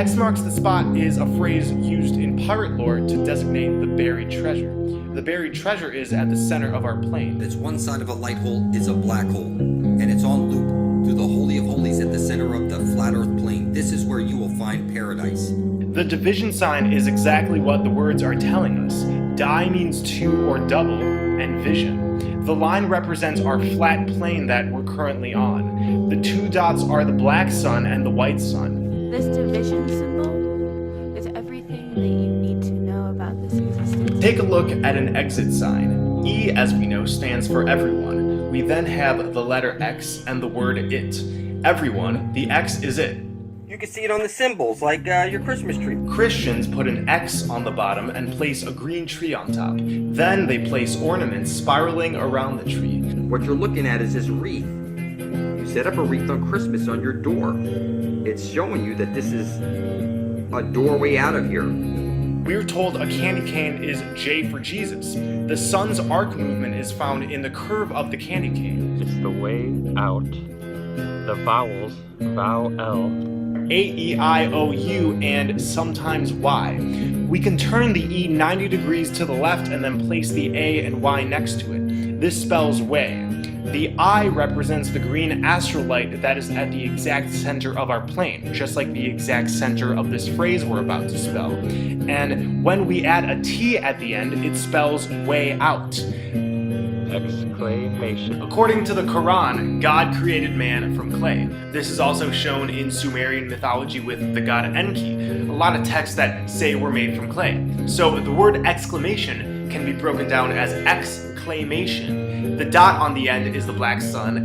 X marks the spot is a phrase used in pirate lore to designate the buried treasure. The buried treasure is at the center of our plane. It's one side of a light hole is a black hole, and it's on loop through the Holy of Holies at the center of the flat earth plane. This is where you will find paradise. The division sign is exactly what the words are telling us. Die means two or double, and vision. The line represents our flat plane that we're currently on. The two dots are the black sun and the white sun. This division symbol is everything that you need to know about this existence. Take a look at an exit sign. E, as we know, stands for everyone. We then have the letter X and the word it. Everyone, the X is it. You can see it on the symbols, like your Christmas tree. Christians put an X on the bottom and place a green tree on top. Then they place ornaments spiraling around the tree. What you're looking at is this wreath. You set up a wreath on Christmas on your door. It's showing you that this is a doorway out of here. We're told a candy cane is J for Jesus. The sun's arc movement is found in the curve of the candy cane. It's the way out. The vowels, vowel, A, E, I, O, U, and sometimes Y. We can turn the E 90 degrees to the left and then place the A and Y next to it. This spells way. The I represents the green astrolite that is at the exact center of our plane, just like the exact center of this phrase we're about to spell. And when we add a T at the end, it spells way out. exclamation. According to the Quran, God created man from clay. This is also shown in Sumerian mythology with the god Enki, a lot of texts that say we're made from clay. So the word exclamation can be broken down as exclamation. The dot on the end is the black sun.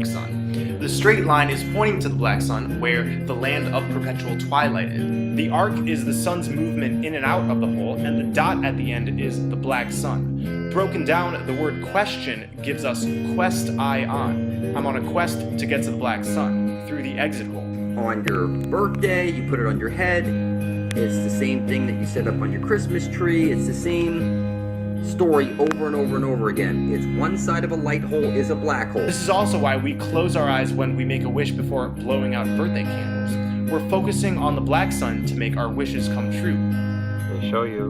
The straight line is pointing to the black sun, where the land of perpetual twilight is. The arc is the sun's movement in and out of the hole, and the dot at the end is the black sun. Broken down, the word question gives us quest I on. I'm on a quest to get to the black sun, through the exit hole. On your birthday, you put it on your head. It's the same thing that you set up on your Christmas tree. It's the same story over and over and over again. It's one side of a light hole is a black hole. This is also why we close our eyes when we make a wish before blowing out birthday candles. We're focusing on the black sun to make our wishes come true. They show you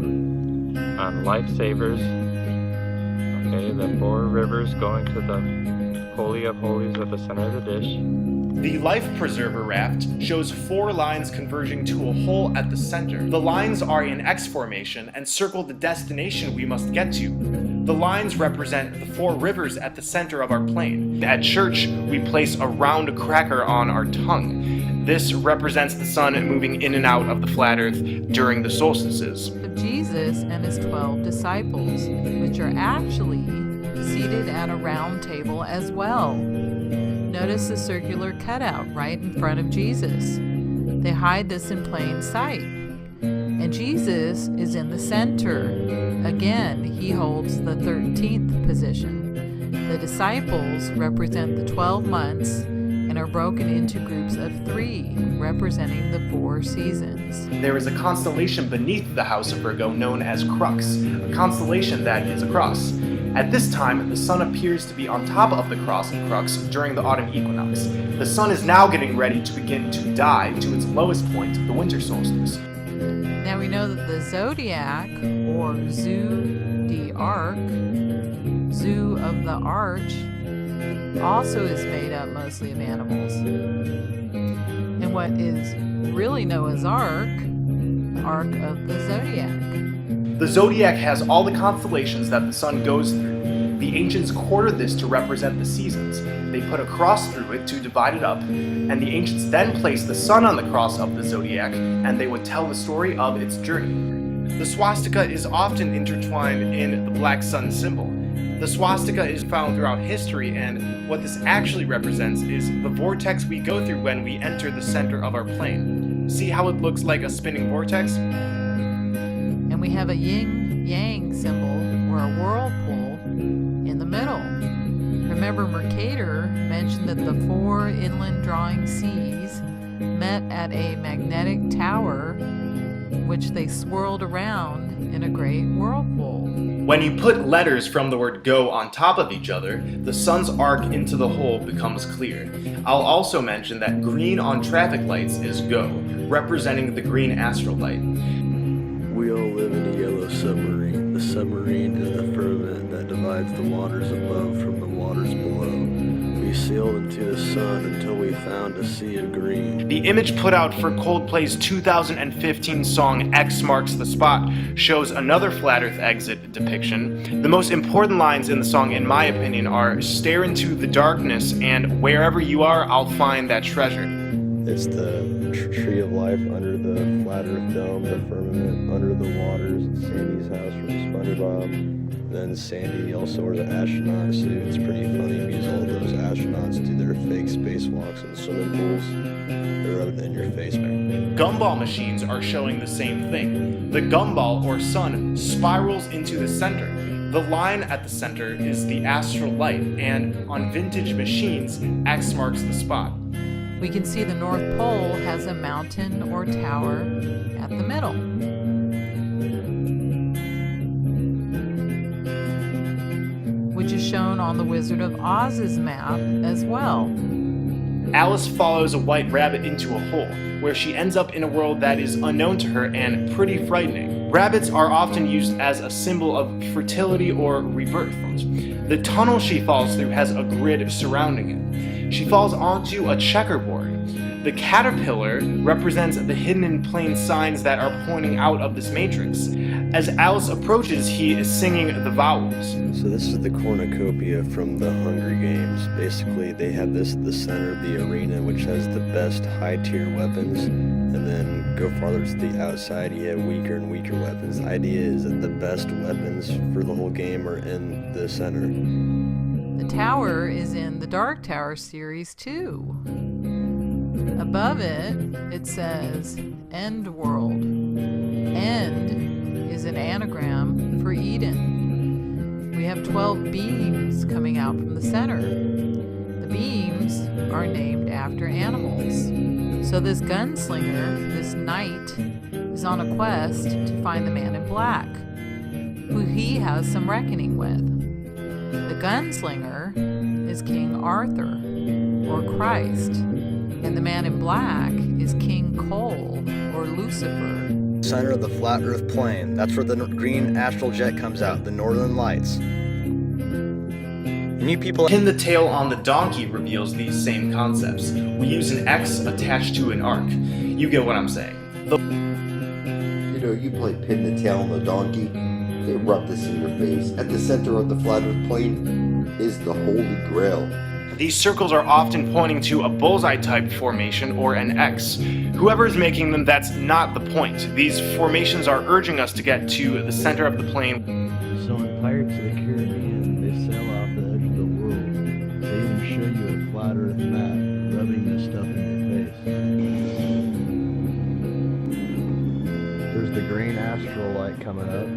on lifesavers, okay, the 4 rivers going to the Holy of Holies at the center of the dish. The Life Preserver raft shows 4 lines converging to a hole at the center. The lines are in X formation and circle the destination we must get to. The lines represent the 4 rivers at the center of our plane. At church, we place a round cracker on our tongue. This represents the sun moving in and out of the flat earth during the solstices. Of Jesus and his 12 disciples, which are actually seated at a round table as well. Notice the circular cutout right in front of Jesus. They hide this in plain sight. And Jesus is in the center. Again, he holds the 13th position. The disciples represent the 12 months and are broken into groups of 3, representing the 4 seasons. There is a constellation beneath the house of Virgo known as Crux, a constellation that is a cross. At this time, the sun appears to be on top of the Crux during the autumn equinox. The sun is now getting ready to begin to die to its lowest point, the winter solstice. Now we know that the Zodiac, or Zodiac, Zoo of the Arch, also is made up mostly of animals. And what is really Noah's Ark of the Zodiac. The zodiac has all the constellations that the sun goes through. The ancients quartered this to represent the seasons. They put a cross through it to divide it up, and the ancients then placed the sun on the cross of the zodiac, and they would tell the story of its journey. The swastika is often intertwined in the black sun symbol. The swastika is found throughout history, and what this actually represents is the vortex we go through when we enter the center of our plane. See how it looks like a spinning vortex? And we have a yin-yang symbol, or a whirlpool, in the middle. Remember, Mercator mentioned that the 4 inland drawing seas met at a magnetic tower, which they swirled around in a great whirlpool. When you put letters from the word go on top of each other, the sun's arc into the hole becomes clear. I'll also mention that green on traffic lights is go, representing the green astral light. We all live in a yellow submarine. The submarine is the firmament that divides the waters above from the waters below. We sailed into the sun until we found a sea of green. The image put out for Coldplay's 2015 song X Marks the Spot shows another flat earth exit depiction. The most important lines in the song, in my opinion, are "Stare into the darkness and wherever you are, I'll find that treasure." It's the tree of life under the flat earth dome, the firmament under the waters, Sandy's house from Spongebob. Then Sandy also wears an astronaut suit. It's pretty funny because all those astronauts do their fake spacewalks in swimming pools. They're rubbing it in your face. Gumball machines are showing the same thing. The gumball, or sun, spirals into the center. The line at the center is the astral light, and on vintage machines, X marks the spot. We can see the North Pole has a mountain or tower at the middle. Which is shown on the Wizard of Oz's map as well. Alice follows a white rabbit into a hole, where she ends up in a world that is unknown to her and pretty frightening. Rabbits are often used as a symbol of fertility or rebirth. The tunnel she falls through has a grid surrounding it. She falls onto a checkerboard. The caterpillar represents the hidden in plain signs that are pointing out of this matrix. As Alice approaches, he is singing the Vowels. So this is the cornucopia from the Hunger Games. Basically, they have this at the center of the arena, which has the best high-tier weapons, and then go farther to the outside, you have weaker and weaker weapons. The idea is that the best weapons for the whole game are in the center. The tower is in the Dark Tower series too. Above it, it says End World. End is an anagram for Eden. We have 12 beams coming out from the center. The beams are named after animals. So this gunslinger, this knight, is on a quest to find the man in black, who he has some reckoning with. The gunslinger is King Arthur, or Christ, and the man in black is King Cole, or Lucifer. Center of the flat earth plane. That's where the green astral jet comes out, the northern lights. New people Pin the tail on the donkey reveals these same concepts. We use an X attached to an arc. You get what I'm saying. You know, you play pin the tail on the donkey, they rub this in your face. At the center of the flat earth plane is the Holy Grail. These circles are often pointing to a bullseye-type formation or an X. Whoever is making them, that's not the point. These formations are urging us to get to the center of the plane. So in Pirates of the Caribbean, they sail off the edge of the world. They even show you a flat earth map, rubbing this stuff in your face. There's the green astral light coming up.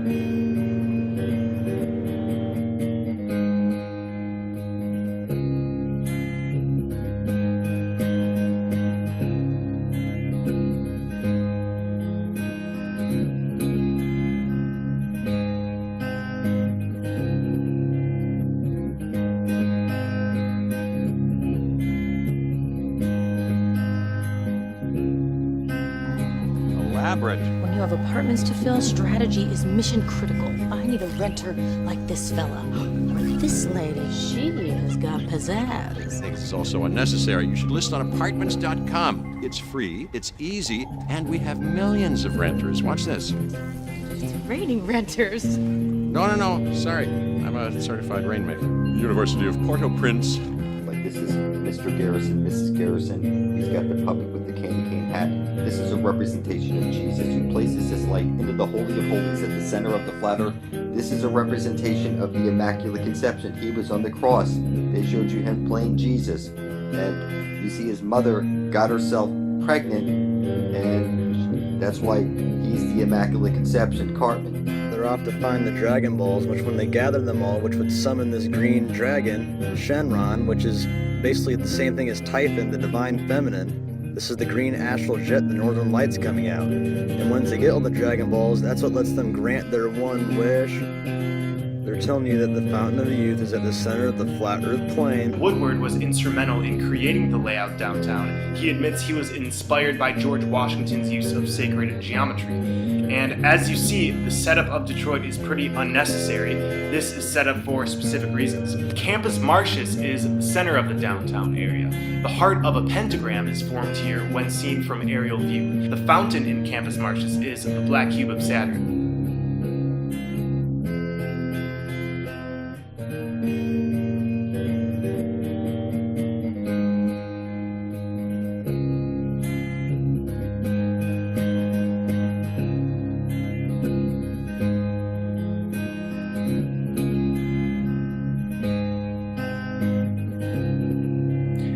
When you have apartments to fill, strategy is mission critical. I need a renter like this fella. Or this lady, she has got pizzazz. This is also unnecessary. You should list on apartments.com. It's free, it's easy, and we have millions of renters. Watch this. It's raining renters. No, sorry. I'm a certified rainmaker. University of Port-au-Prince. Like this is Mr. Garrison, Mrs. Garrison. He's got the puppet with the candy cane hat. This is a representation of Jesus who places his light into the Holy of Holies at the center of the flat earth. This is a representation of the Immaculate Conception. He was on the cross. They showed you him playing Jesus. And you see his mother got herself pregnant, and that's why he's the Immaculate Conception, Cartman. They're off to find the Dragon Balls, which when they gather them all, which would summon this green dragon, Shenron, which is basically the same thing as Typhon, the divine feminine. This is the green astral jet, the northern lights coming out. And once they get all the Dragon Balls, that's what lets them grant their one wish. They're telling you that the Fountain of Youth is at the center of the flat Earth plane. Woodward was instrumental in creating the layout downtown. He admits he was inspired by George Washington's use of sacred geometry. And as you see, the setup of Detroit is pretty unnecessary. This is set up for specific reasons. Campus Martius is the center of the downtown area. The heart of a pentagram is formed here when seen from aerial view. The fountain in Campus Martius is the black cube of Saturn.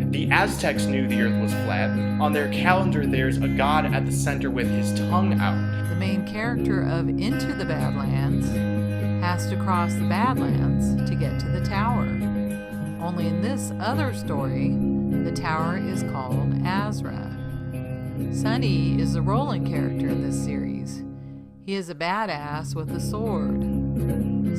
The Aztecs knew the Earth was flat. On their calendar, there's a god at the center with his tongue out. The main character of Into the Badlands has to cross the Badlands to get to the tower. Only in this other story, the tower is called Azra. Sonny is the Roland character in this series. He is a badass with a sword.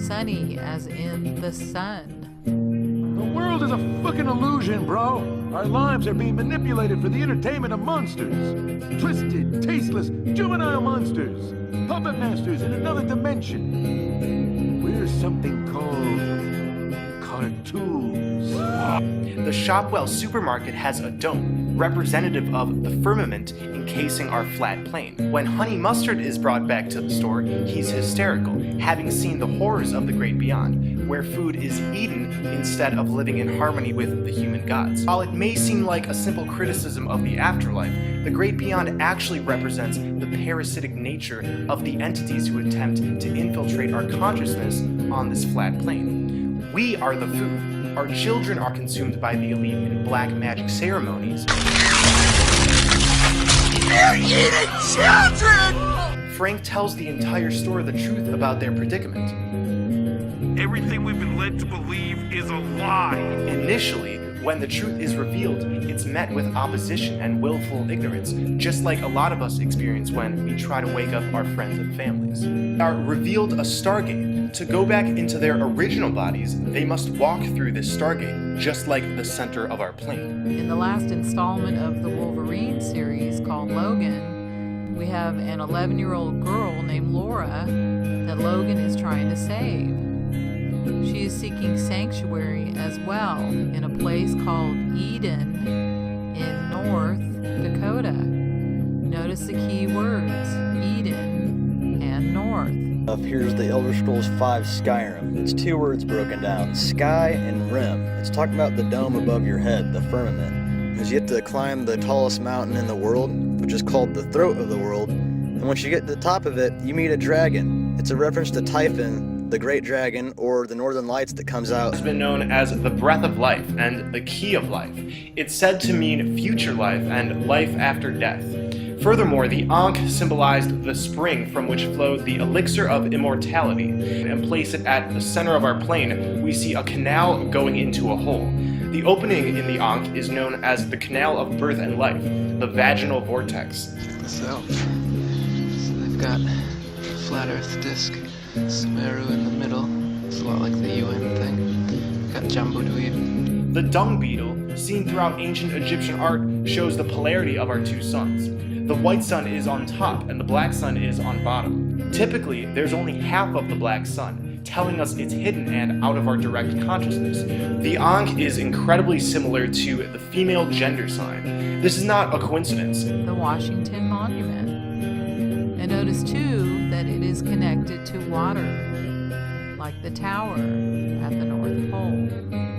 Sonny as in the sun. The world is a fucking illusion, bro. Our lives are being manipulated for the entertainment of monsters. Twisted, tasteless, juvenile monsters. Puppet masters in another dimension. We're something called cartoons. The Shopwell supermarket has a dome, representative of the firmament encasing our flat plane. When Honey Mustard is brought back to the store, he's hysterical, having seen the horrors of the great beyond, where food is eaten instead of living in harmony with the human gods. While it may seem like a simple criticism of the afterlife, the great beyond actually represents the parasitic nature of the entities who attempt to infiltrate our consciousness on this flat plane. We are the food. Our children are consumed by the elite in black magic ceremonies. They're eating children! Frank tells the entire store the truth about their predicament. Everything we've been led to believe is a lie. Initially, when the truth is revealed, it's met with opposition and willful ignorance, just like a lot of us experience when we try to wake up our friends and families. They are revealed a stargate. To go back into their original bodies, they must walk through this stargate, just like the center of our plane. In the last installment of the Wolverine series called Logan, we have an 11-year-old girl named Laura that Logan is trying to save. She is seeking sanctuary as well in a place called Eden in North Dakota. Notice the key words, Eden and North. Here's the Elder Scrolls V Skyrim. It's two words broken down, sky and rim. It's talking about the dome above your head, the firmament. Because you have to climb the tallest mountain in the world, which is called the throat of the world. And once you get to the top of it, you meet a dragon. It's a reference to Typhon, the great dragon, or the northern lights that comes out. It's been known as the breath of life and the key of life. It's said to mean future life and life after death. Furthermore, the ankh symbolized the spring from which flowed the elixir of immortality. And place it at the center of our plane, we see a canal going into a hole. The opening in the ankh is known as the canal of birth and life, the vaginal vortex. Check this out. So they've got a flat earth disk, Sumeru in the middle. It's a lot like the UN thing. Got Jambudweeb. The dung beetle, seen throughout ancient Egyptian art, shows the polarity of our two suns. The white sun is on top and the black sun is on bottom. Typically, there's only half of the black sun, telling us it's hidden and out of our direct consciousness. The ankh is incredibly similar to the female gender sign. This is not a coincidence. The Washington Monument. And notice too that it is connected to water, like the tower at the North Pole.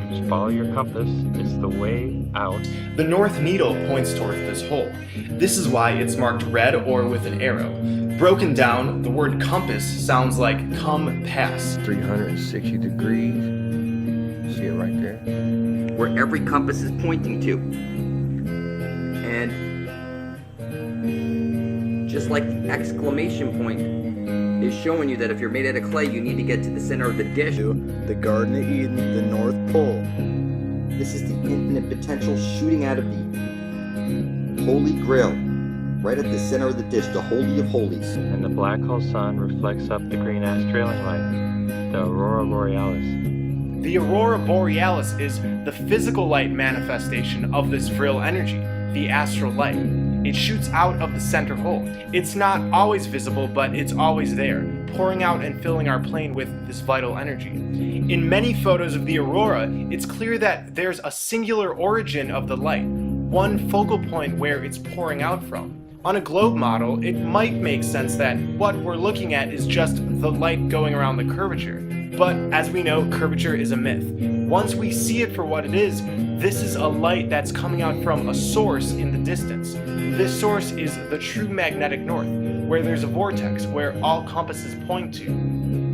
Just follow your compass. It's the way out. The north needle points towards this hole. This is why it's marked red or with an arrow. Broken down, the word compass sounds like come pass. 360 degrees. See it right there? Where every compass is pointing to. And just like the exclamation point is showing you that if you're made out of clay, you need to get to the center of the dish. The Garden of Eden, the North Pole. This is the infinite potential shooting out of the Holy Grail, right at the center of the dish, the Holy of Holies. And the black hole sun reflects up the green Australian light. The aurora borealis. The aurora borealis is the physical light manifestation of this vril energy, the astral light. It shoots out of the center hole. It's not always visible, but it's always there, pouring out and filling our plane with this vital energy. In many photos of the aurora, it's clear that there's a singular origin of the light, one focal point where it's pouring out from. On a globe model, it might make sense that what we're looking at is just the light going around the curvature. But as we know, curvature is a myth. Once we see it for what it is, this is a light that's coming out from a source in the distance. This source is the true magnetic north, where there's a vortex where all compasses point to.